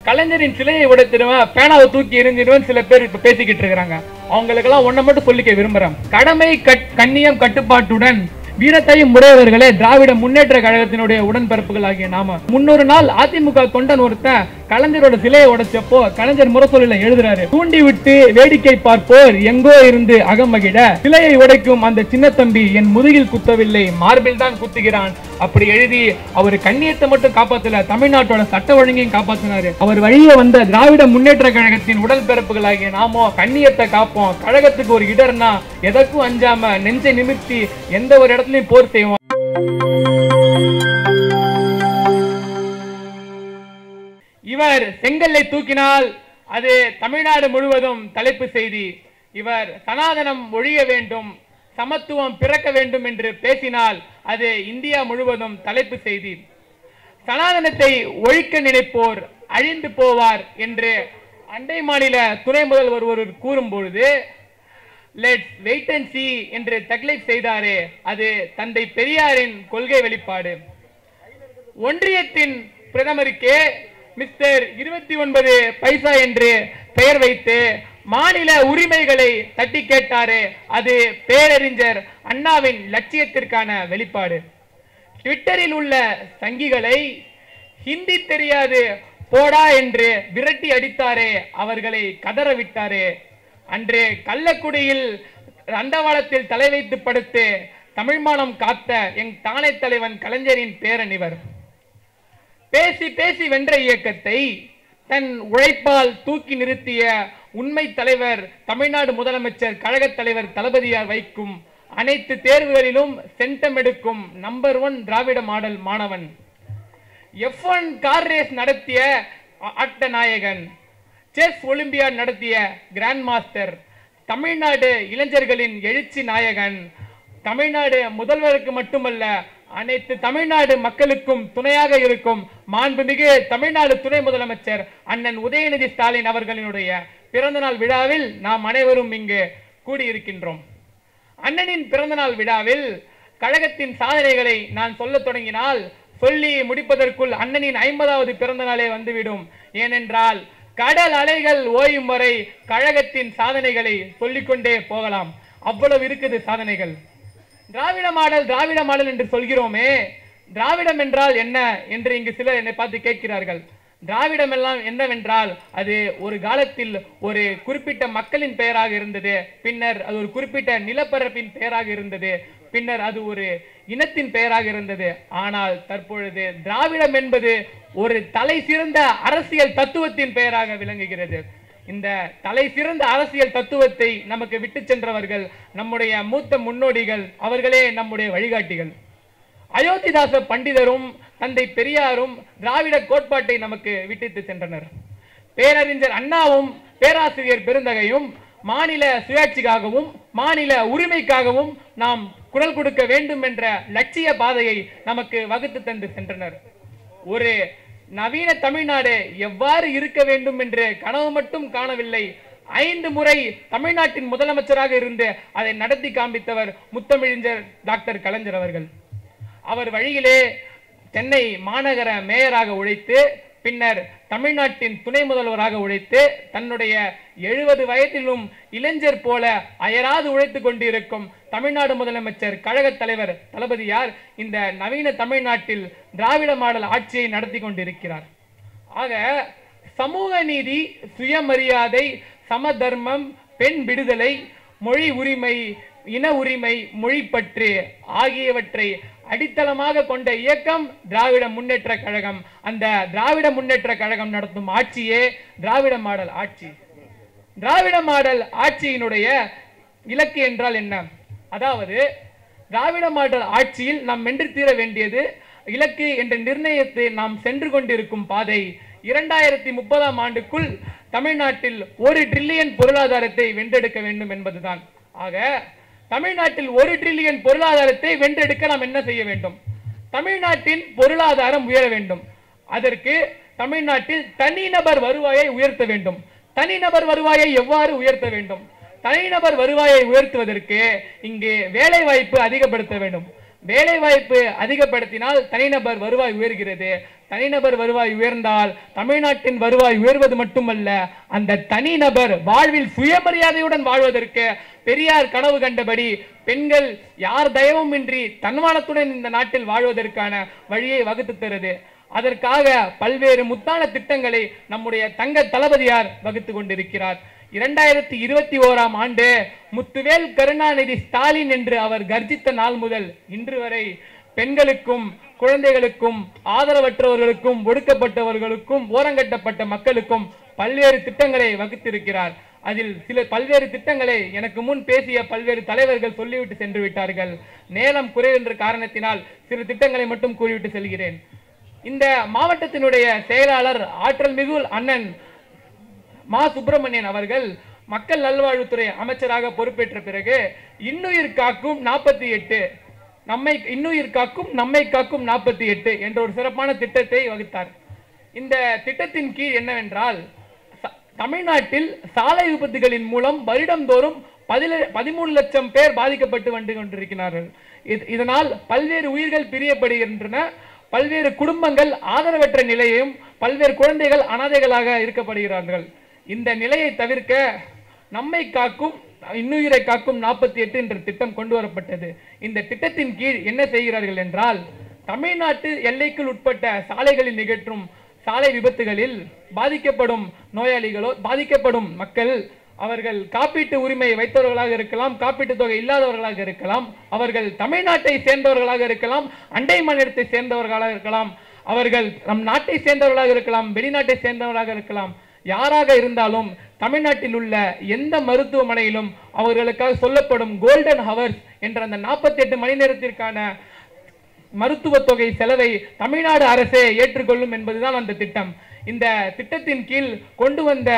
கலைஞரின் சிலையை உடைத்திடுவேன், பேனாவை தூக்கி எறிஞ்சிடுவேன் சில பேர் இப்ப பேசிக்கிட்டு இருக்கிறாங்க. அவங்களுக்கெல்லாம் ஒன்ன மட்டும் சொல்லிக்க விரும்புறேன். கடமை கண்ணியம் கட்டுப்பாட்டுடன் வீரத்தையும் உடையவர்களே திராவிட முன்னேற்ற கழகத்தினுடைய உடன்பிறப்புகள் ஆகிய நாம. 300 நாள் அதிமுக தொண்டன் ஒருத்தன் கலைஞரோட சிலையை உடைச்சப்போ கலைஞர் முரசொலியில எழுதுறாரு, தூண்டி விட்டு வேடிக்கை பார்ப்போர் எங்கோ இருந்து அகமகிட சிலையை உடைக்கும் அந்த சின்ன தம்பி என் முதுகில் குத்தவில்லை, மார்பில் தான் குத்துகிறான். அப்படி எழுதி அவர் கண்ணியத்தை மட்டும் காப்பாத்தல, தமிழ்நாட்டோட சட்ட ஒழுங்கையும் காப்பாத்தினாரு. அவர் வழியே வந்த திராவிட முன்னேற்ற கழகத்தின் உடன்பிறப்புகள் ஆகிய நாமோ கண்ணியத்தை காப்போம். கழகத்துக்கு ஒரு இடர்னா எதற்கும் அஞ்சாம நெஞ்சை நிமிர்த்தி எந்த ஒரு இடத்துலயும் போர் செய்வோம். இவர் செங்கல்லை தூக்கினால் அது தமிழ்நாடு முழுவதும் தலைப்பு செய்தி. இவர் சனாதனம் ஒழிய வேண்டும், சமத்துவம் பிறக்க வேண்டும் என்று பேசினால் அது இந்தியா முழுவதும் தலைப்பு செய்தி. சனாதனத்தை ஒழிக்க நினைப்போர் அழிந்து போவார் என்று அண்டை மாநில துணை முதல்வர் ஒருவர் கூறும்பொழுது லெட்ஸ் வெயிட் அண்ட் see என்று தக்லைஃப் செய்தாரே, அது தந்தை பெரியாரின் கொள்கை வெளிப்பாடு. ஒன்றியத்தின் பிரதமருக்கே மிஸ்டர் 29 பைசா என்று பெயர் வைத்து மாநில உரிமைகளை தட்டி கேட்டாரே, அது பேரறிஞர் அண்ணாவின் லட்சியத்திற்கான வெளிப்பாடு. ட்விட்டரில் உள்ள சங்கிகளை ஹிந்தி தெரியாது போடா என்று விரட்டி அடித்தாரே, அவர்களை கதற விட்டாரே. அன்று கள்ளக்குடியில் ரண்டவாளத்தில் தலை வைத்து படுத்து தமிழ்மானம் காத்த எங் தானே தலைவன் கலைஞரின் பேரனிவர். பேசி பேசி வென்ற இயக்கத்தை தன் உழைப்பால் தூக்கி நிறுத்திய உண்மை தலைவர் தமிழ்நாடு முதலமைச்சர் கழக தலைவர் தளபதியார் வைக்கும் அனைத்து தேர்வுகளிலும் சென்டம் எடுக்கும் நம்பர் 1 திராவிட மாடல் மாணவன். F1 கார் ரேஸ் நடத்திய ஆட்ட நாயகன், செஸ் ஒலிம்பியாட் நடத்திய கிராண்ட் மாஸ்டர், தமிழ்நாடு இளைஞர்களின் எழுச்சி நாயகன், தமிழ்நாடு முதல்வருக்கு மட்டுமல்ல அனைத்து தமிழ்நாடு மக்களுக்கும் துணையாக இருக்கும் மாண்புமிகு தமிழ்நாடு துணை முதலமைச்சர் அண்ணன் உதயநிதி ஸ்டாலின் அவர்களினுடைய பிறந்தநாள் விழாவில் நாம் அனைவரும் இங்கு கூடியிருக்கின்றோம். அண்ணனின் பிறந்தநாள் விழாவில் கழகத்தின் சாதனைகளை நான் சொல்ல தொடங்கினால் சொல்லி முடிப்பதற்குள் அண்ணனின் 50வது பிறந்த நாளே வந்துவிடும். ஏனென்றால் கடல் அலைகள் ஓயும் வரை கழகத்தின் சாதனைகளை சொல்லிக்கொண்டே போகலாம். அவ்வளவு இருக்குது சாதனைகள். திராவிட மாடல் என்று சொல்கிறோமே, திராவிடம் என்றால் என்ன என்று இங்கு சிலர் என்னை பார்த்து கேட்கிறார்கள். திராவிடம் எல்லாம் என்னவென்றால் அது ஒரு காலத்தில் ஒரு குறிப்பிட்ட மக்களின் பெயராக இருந்தது, பின்னர் அது ஒரு குறிப்பிட்ட நிலப்பரப்பின் பெயராக இருந்தது, பின்னர் அது ஒரு இனத்தின் பெயராக இருந்தது. ஆனால் தற்பொழுது திராவிடம் என்பது ஒரு தலை சிறந்த அரசியல் தத்துவத்தின் பெயராக விளங்குகிறது. இந்த தலை சிறந்த அரசியல் தத்துவத்தை நமக்கு விட்டு சென்றவர்கள் நம்முடைய மூத்த முன்னோடிகள், அவர்களே நம்முடைய வழிகாட்டிகள். அயோத்திதாச பண்டிதரும் தந்தை பெரியாரும் திராவிட கோட்பாட்டை நமக்கு விட்டு சென்றனர். பேரறிஞர் அண்ணாவும் பேராசிரியர் பெருந்தகையும் மாநில சுயாட்சிக்காகவும் மாநில உரிமைக்காகவும் நாம் குரல் கொடுக்க வேண்டும் என்ற லட்சிய பாதையை நமக்கு வகுத்து தந்து சென்றனர். ஒரு நவீன தமிழ்நாடு எவ்வாறு இருக்க வேண்டும் என்று கனவு மட்டும் காணவில்லை, 5 முறை தமிழ்நாட்டின் முதலமைச்சராக இருந்து அதை நடத்தி காண்பித்தவர் முத்தமிழறிஞர் டாக்டர் கலைஞர் அவர்கள். அவர் வழியிலே சென்னை மாநகர மேயராக உழைத்து பின்னர் தமிழ்நாட்டின் துணை முதல்வராக உழைத்து தன்னுடைய 70 வயதிலும் இளைஞர் போல அயராது உழைத்து கொண்டிருக்கும் தமிழ்நாடு முதலமைச்சர் கழக தலைவர் தளபதியார் இந்த நவீன தமிழ்நாட்டில் திராவிட மாடல் ஆட்சியை நடத்தி கொண்டிருக்கிறார். ஆக சமூக நீதி, சுயமரியாதை, சமதர்மம், பெண் விடுதலை, மொழி உரிமை, இன உரிமை, மொழிப்பற்று ஆகியவற்றை அடித்தளமாக கொண்ட இயக்கம் திராவிட முன்னேற்ற கழகம். அந்த திராவிட முன்னேற்ற கழகம் நடத்தும் ஆட்சியே திராவிட மாடல் ஆட்சி. திராவிட மாடல் ஆட்சியினுடைய இலக்கு என்றால் என்ன? அதாவது திராவிட மாடல் ஆட்சியில் நாம் வென்று தீர வேண்டியது இலக்கு என்ற நிர்ணயத்தை நாம் சென்று கொண்டிருக்கும் பாதை 2030ஆம் ஆண்டுக்குள் தமிழ்நாட்டில் 1 டிரில்லியன் பொருளாதாரத்தை வென்றெடுக்க வேண்டும் என்பதுதான். ஆக தமிழ்நாட்டில் 1 டிரில்லியன் பொருளாதாரத்தை வென்றெடுக்க நாம் என்ன செய்ய வேண்டும்? தமிழ்நாட்டின் பொருளாதாரம் உயர வேண்டும். அதற்கு தமிழ்நாட்டில் தனிநபர் வருவாயை உயர்த்த வேண்டும். தனிநபர் வருவாயை எவ்வாறு உயர்த்த வேண்டும்? தனிநபர் வருவாயை உயர்த்துவதற்கு இங்கு வேலை வாய்ப்பு அதிகப்படுத்த வேண்டும். வேலைவாய்ப்பு அதிகப்படுத்தினால் தனிநபர் வருவாய் உயர்கிறது. தனிநபர் வருவாய் உயர்ந்தால் தமிழ்நாட்டின் வருவாய் உயர்வது மட்டுமல்ல, அந்த தனிநபர் வாழ்வில் சுயமரியாதையுடன் வாழ்வதற்கு பெரியார் கனவு கண்டபடி பெண்கள் யார் தயவும் இன்றி தன்மானத்துடன் இந்த நாட்டில் வாழ்வதற்கான வழியை வகுத்து தருது. அதற்காக பல்வேறு முத்தான திட்டங்களை நம்முடைய தங்க தளபதியார் வகுத்து கொண்டிருக்கிறார். 2021ஆம் ஆண்டு முத்துவேல் கருணாநிதி ஸ்டாலின் என்று அவர் கர்ஜித்த நாள் முதல் இன்று வரை பெண்களுக்கும் குழந்தைகளுக்கும் ஆதரவற்றவர்களுக்கும் ஒடுக்கப்பட்டவர்களுக்கும் ஓரங்கட்டப்பட்ட மக்களுக்கும் பல்வேறு திட்டங்களை வகுத்திருக்கிறார். அதில் சில பல்வேறு திட்டங்களை எனக்கு முன் பேசிய பல்வேறு தலைவர்கள் சொல்லிவிட்டு சென்று விட்டார்கள். நேரம் குறைவு என்ற காரணத்தினால் சில திட்டங்களை மட்டும் கூறிவிட்டு செல்கிறேன். இந்த மாவட்டத்தினுடைய செயலாளர் ஆற்றல் மிகு அண்ணன் மா சுப்பிரமணியன் அவர்கள் மக்கள் நல்வாழ்வுத்துறை அமைச்சராக பொறுப்பேற்ற பிறகு இன்னுயிர் காக்கும் 48 இன்னுயிர் காக்கும் நம்மை காக்கும் 48 என்ற ஒரு சிறப்பான திட்டத்தை வகுத்தார். இந்த திட்டத்தின் கீழ் என்னவென்றால், தமிழ்நாட்டில் சாலை விபத்துகளின் மூலம் வருடந்தோறும் 13 லட்சம் பேர் பாதிக்கப்பட்டு வந்து கொண்டிருக்கிறார்கள். இதனால் பல்வேறு உயிர்கள் பிரியப்படுகின்றன. பல்வேறு குடும்பங்கள் ஆதரவற்ற நிலையையும் பல்வேறு குழந்தைகள் அனாதைகளாக இருக்கப்படுகிறார்கள். இந்த நிலையை தவிர்க்க நம்மை காக்கும் இன்னுயிரை காக்கும் 48 என்ற திட்டம் கொண்டு வரப்பட்டது. இந்த திட்டத்தின் கீழ் என்ன செய்கிறார்கள் என்றால், தமிழ்நாட்டு எல்லைக்குள் உட்பட்ட சாலைகளில் நிகழும் சாலை விபத்துகளில் பாதிக்கப்படும் நோயாளிகளோ பாதிக்கப்படும் மக்கள் அவர்கள் காப்பீட்டு உரிமை வைத்தவர்களாக இருக்கலாம், காப்பீட்டு தொகை இல்லாதவர்களாக இருக்கலாம், அவர்கள் தமிழ்நாட்டை சேர்ந்தவர்களாக இருக்கலாம், அண்டை மாநிலத்தை சேர்ந்தவர்களாக இருக்கலாம், அவர்கள் நம் நாட்டை சேர்ந்தவர்களாக இருக்கலாம், வெளிநாட்டை சேர்ந்தவர்களாக இருக்கலாம், யாராக இருந்தாலும் தமிழ்நாட்டில் உள்ள எந்த மருத்துவமனையிலும் அவர்களுக்காக சொல்லப்படும் கோல்டன் ஹவர்ஸ் என்ற அந்த 48 மணி நேரத்திற்கான மருத்துவ தொகை செலவை தமிழ்நாடு அரசே ஏற்றுக்கொள்ளும் என்பதுதான் அந்த திட்டம். இந்த திட்டத்தின் கீழ் கொண்டு வந்த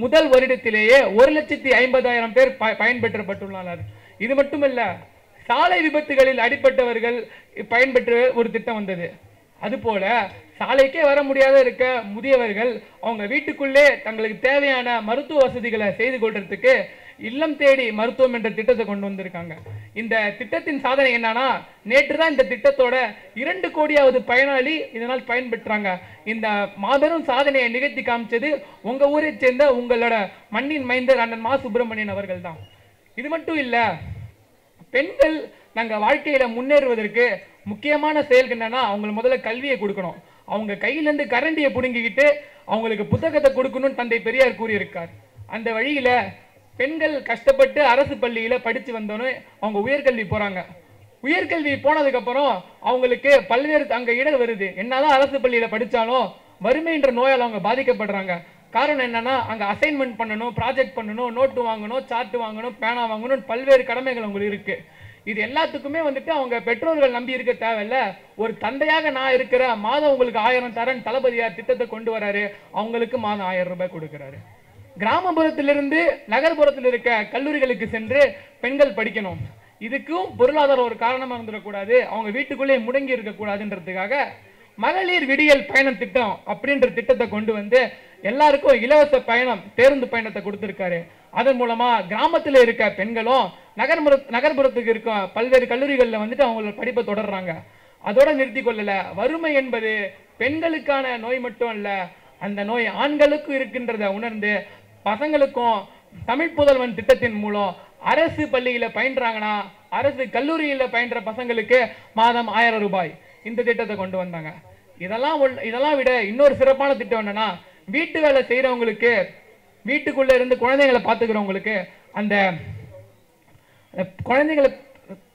முதல் வருடத்திலேயே 1,50,000 பேர் பயன்பெற்றப்பட்டுள்ளனர். இது மட்டுமல்ல, சாலை விபத்துகளில் அடிபட்டவர்கள் பயன்பெற்ற ஒரு திட்டம் வந்தது. அதுபோல சாலைக்கே வர முடியாத இருக்க முதியவர்கள் அவங்க வீட்டுக்குள்ளே தங்களுக்கு தேவையான மருத்துவ வசதிகளை செய்து கொள்றதுக்கு இல்லம் தேடி மருத்துவம் என்ற திட்டத்தை கொண்டு வந்திருக்காங்க. இந்த திட்டத்தின் சாதனை என்னன்னா, நேற்று தான் இந்த திட்டத்தோட 2 கோடியாவது பயனாளி இதனால் பயன்பெற்றாங்க. இந்த மாபெரும் சாதனையை நிகழ்த்தி காமிச்சது உங்க ஊரை சேர்ந்த உங்களோட மண்ணின் மைந்தர் அண்ணன் மா சுப்பிரமணியன் அவர்கள் தான். இது மட்டும் இல்ல, பெண்கள் நாங்க வாழ்க்கையில முன்னேறுவதற்கு முக்கியமான செயல் என்னன்னா, அவங்களுக்கு முதல்ல கல்வியை கொடுக்கணும். அவங்க கையிலேருந்து கரண்டியை பிடுங்கிக்கிட்டு அவங்களுக்கு புத்தகத்தை கொடுக்கணும்னு தந்தை பெரியார் கூறியிருக்கார். அந்த வழியில பெண்கள் கஷ்டப்பட்டு அரசு பள்ளியில படிச்சு வந்தோன்னு அவங்க உயர்கல்வி போறாங்க. உயர்கல்வி போனதுக்கு அப்புறம் அவங்களுக்கு பல்வேறு அங்க இடர் வருது. என்னதான் அரசு பள்ளியில படிச்சாலும் வறுமை என்ற நோயால் அவங்க பாதிக்கப்படுறாங்க. காரணம் என்னன்னா, அங்க அசைன்மெண்ட் பண்ணணும், ப்ராஜெக்ட் பண்ணணும், நோட்டு வாங்கணும், சார்ட் வாங்கணும், பேனா வாங்கணும், பல்வேறு கடமைகள் அவங்களுக்கு இருக்கு. இது எல்லாத்துக்குமே வந்துட்டு அவங்க பெற்றோர்கள் நம்பி இருக்க தேவையில்ல. ஒரு தந்தையாக நான் இருக்கிற மாதம் உங்களுக்கு 1000 தரன் தளபதியார் திட்டத்தை கொண்டு வராரு. அவங்களுக்கு மாதம் 1000 ரூபாய் கொடுக்கிறாரு. கிராமப்புறத்திலிருந்து நகர்ப்புறத்தில் இருக்க கல்லூரிகளுக்கு சென்று பெண்கள் படிக்கணும். இதுக்கும் பொருளாதாரம் ஒரு காரணமா இருந்துடக்கூடாது, அவங்க வீட்டுக்குள்ளே முடங்கி இருக்கக்கூடாதுன்றதுக்காக மகளிர் விடியல் பயணம் திட்டம் அப்படின்ற திட்டத்தை கொண்டு வந்து எல்லாருக்கும் இலவச பயணம் பேருந்து பயணத்தை கொடுத்திருக்காரு. அதன் மூலமா கிராமத்தில் இருக்க பெண்களும் நகர்ப்புறத்துக்கு இருக்க பல்வேறு கல்லூரிகளில் வந்துட்டு அவங்களோட படிப்பை தொடர்றாங்க. அதோட நிறுத்தி கொள்ளல. வறுமை என்பது பெண்களுக்கான நோய் மட்டும் அல்ல, அந்த நோய் ஆண்களுக்கும் இருக்கின்றத உணர்ந்து பசங்களுக்கும் தமிழ் புதல்வன் திட்டத்தின் மூலம் அரசு பள்ளியில பயின்றாங்கன்னா அரசு கல்லூரியில பயின்ற பசங்களுக்கு மாதம் 1000 ரூபாய் இந்த திட்டத்தை கொண்டு வந்தாங்க. இதெல்லாம் விட இன்னொரு சிறப்பான திட்டம் என்னன்னா, வீட்டு வேலை செய்யறவங்களுக்கு, வீட்டுக்குள்ள இருந்து குழந்தைகளை பார்த்துக்கிறவங்களுக்கு அந்த குழந்தைகளை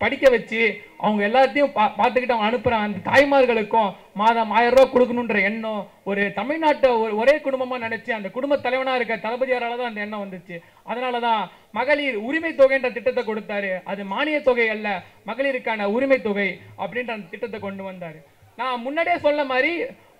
படிக்க வச்சு அவங்க எல்லாத்தையும் பார்த்துக்கிட்டு அவங்க அனுப்புற அந்த தாய்மார்களுக்கும் மாதம் 1000 ரூபாய் கொடுக்கணுன்ற எண்ணம் ஒரு தமிழ்நாட்டை ஒரே குடும்பமா நினைச்சு அந்த குடும்ப தலைவனா இருக்க தளபதியாரால தான் அந்த எண்ணம் வந்துச்சு. அதனாலதான் மகளிர் உரிமை தொகைன்ற திட்டத்தை கொடுத்தாரு. அது மானிய தொகை அல்ல, மகளிருக்கான உரிமை தொகை அப்படின்ற அந்த திட்டத்தை கொண்டு வந்தாரு. நான் முன்னாடியே சொல்ல மாதிரி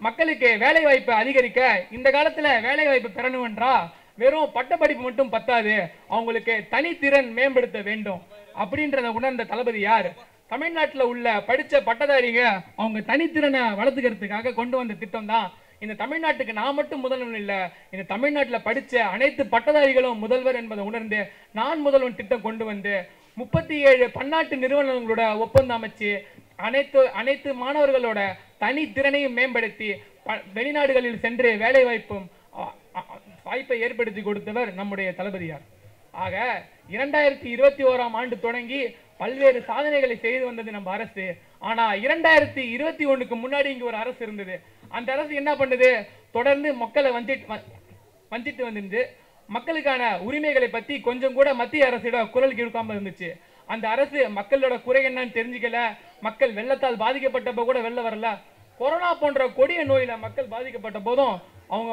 மக்களுக்கு வேலை வாய்ப்பை அதிகரிக்க இந்த காலத்துல வேலை வாய்ப்பு பெறணும் என்றா வெறும் பட்டப்படிப்பு மட்டும் பத்தாது, அவங்களுக்கு தனித்திறன் மேம்படுத்த வேண்டும் அப்படின்றத உணர்ந்த தளபதி யார்? தமிழ்நாட்டில் உள்ள படிச்ச பட்டதாரிங்க அவங்க தனித்திறனை வளர்த்துக்கிறதுக்காக கொண்டு வந்த திட்டம் தான். இந்த தமிழ்நாட்டுக்கு நான் மட்டும் முதல்வன் இல்லை, இந்த தமிழ்நாட்டில் படிச்ச அனைத்து பட்டதாரிகளும் முதல்வர் என்பதை உணர்ந்து நான் முதல்வன் திட்டம் கொண்டு வந்து 37 பன்னாட்டு நிறுவனங்களோட ஒப்பந்தம் அமைச்சு அனைத்து மாணவர்களோட தனி திறனையும் மேம்படுத்தி வெளிநாடுகளில் சென்று வேலை வாய்ப்பை ஏற்படுத்தி கொடுத்தவர் நம்முடைய தளபதியார். ஆக 2021ஆம் ஆண்டு தொடங்கி பல்வேறு சாதனைகளை செய்து வந்தது நம்ம அரசு. ஆனா 2021க்கு முன்னாடி இங்க ஒரு அரசு இருந்தது. அந்த அரசு என்ன பண்ணுது? தொடர்ந்து மக்களை வஞ்சிட்டு வந்திருந்து மக்களுக்கான உரிமைகளை பத்தி கொஞ்சம் கூட மத்திய அரசிடம் குரல் கொடுக்காம இருந்துச்சு. அந்த அரசு மக்களோட குறை என்னன்னு தெரிஞ்சுக்கல. மக்கள் வெள்ளத்தால் பாதிக்கப்பட்டப்ப கூட வெளில வரல. கொரோனா போன்ற கொடிய நோயில மக்கள் பாதிக்கப்பட்ட போதும் அவங்க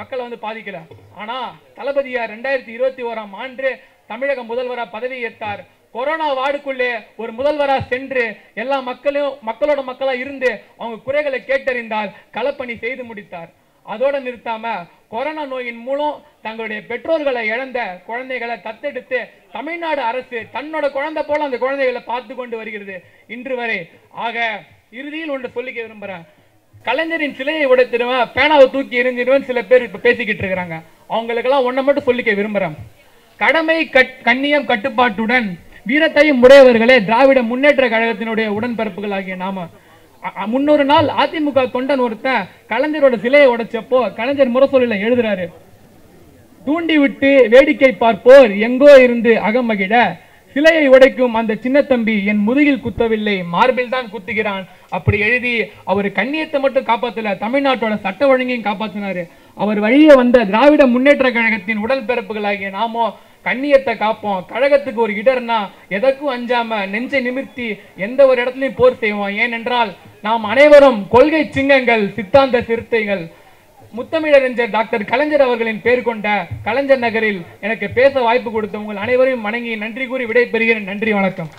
மக்களை பாதிக்கல. ஆனா தளபதியார் 2021ஆம் ஆண்டு தமிழக முதல்வரா பதவி ஏற்றார். கொரோனா வார்டுக்குள்ளே ஒரு முதல்வரா சென்று எல்லா மக்களோட மக்களா இருந்து அவங்க குறைகளை கேட்டறிந்தால் களப்பணி செய்து முடித்தார். அதோட நிறுத்தாம கொரோனா நோயின் மூலம் தங்களுடைய பெற்றோர்களை இழந்த குழந்தைகளை தத்தெடுத்து தமிழ்நாடு அரசு தன்னோட குழந்தை போல அந்த குழந்தைகளை பார்த்து கொண்டு வருகிறது இன்று வரை. ஆக இறுதியில் ஒன்று சொல்லிக்க விரும்புறேன். கலைஞரின் சிலையை உடைத்திடுவேன், பேனாவை தூக்கி எறிஞ்சிடுவேன் சில பேர் இப்ப பேசிக்கிட்டு இருக்கிறாங்க. அவங்களுக்கெல்லாம் ஒன்றை மட்டும் சொல்லிக்க விரும்புறேன். கடமை கண்ணியம் கட்டுப்பாட்டுடன் வீரத்தையும் உடையவர்களே திராவிட முன்னேற்ற கழகத்தினுடைய உடன்பிறப்புகள் ஆகிய நாம. முன்னொரு நாள் அதிமுக தொண்டன் ஒருத்தன் கலைஞரோட சிலையை உடைச்சப்போ கலைஞர் முரசொலியில எழுதுறாரு, தூண்டி விட்டு வேடிக்கை பார்ப்போர் எங்கோ இருந்து அகமகிட சிலையை உடைக்கும் அந்த சின்ன தம்பி என் முதுகில் குத்தவில்லை, மார்பில் தான் குத்துகிறான். அப்படி எழுதி அவர் கண்ணியத்தை மட்டும் காப்பாத்தல, தமிழ்நாட்டோட சட்ட ஒழுங்கையும் காப்பாத்தினாரு. அவர் வழியே வந்த திராவிட முன்னேற்ற கழகத்தின் உடன்பிறப்புகளாகிய நாமோ கண்ணியத்தை காப்போம். கழகத்துக்கு ஒரு இடர்னா எதற்கும் அஞ்சாம நெஞ்சை நிமிர்த்தி எந்த ஒரு இடத்துலையும் போர் செய்வோம். ஏனென்றால் நாம் அனைவரும் கொள்கை சிங்கங்கள், சித்தாந்த சிறுத்தைகள். முத்தமிழறிஞர் டாக்டர் கலைஞர் அவர்களின் பேர் கொண்ட கலைஞர் நகரில் எனக்கு பேச வாய்ப்பு கொடுத்த உங்கள் அனைவரையும் வணங்கி நன்றி கூறி விடைபெறுகிறேன். நன்றி, வணக்கம்.